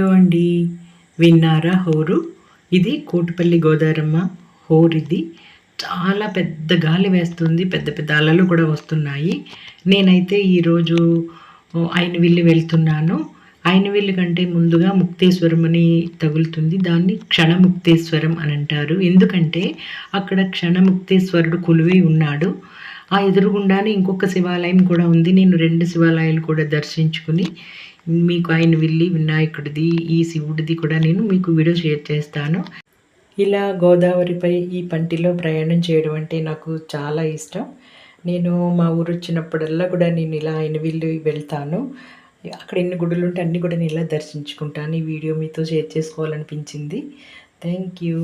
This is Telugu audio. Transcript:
హలో అండి. విన్నారా హోరు? ఇది కోటిపల్లి గోదారమ్మ హోర్ ఇది. చాలా పెద్ద గాలి వేస్తుంది. పెద్ద పెద్ద అలలు కూడా వస్తున్నాయి. నేనైతే ఈరోజు అయినవిల్లి వెళ్తున్నాను. అయినవిల్లి కంటే ముందుగా ముక్తేశ్వరం అని తగులుతుంది. దాన్ని క్షణముక్తేశ్వరం అని అంటారు. ఎందుకంటే అక్కడ క్షణముక్తేశ్వరుడు కొలువై ఉన్నాడు. ఆ ఎదురుగుండానే ఇంకొక శివాలయం కూడా ఉంది. నేను 2 శివాలయాలు కూడా దర్శించుకుని మీకు అయినవిల్లి వినాయకుడిది, ఈ శివుడిది కూడా నేను మీకు వీడియో షేర్ చేస్తాను. ఇలా గోదావరిపై ఈ పంటిలో ప్రయాణం చేయడం అంటే నాకు చాలా ఇష్టం. నేను మా ఊరొచ్చినప్పుడల్లా కూడా నేను ఇలా అయినవిల్లి వెళ్తాను. అక్కడ ఎన్ని గుడులు ఉంటే అన్నీ కూడా నేను ఇలా దర్శించుకుంటాను. ఈ వీడియో మీతో షేర్ చేసుకోవాలనిపించింది. Thank you.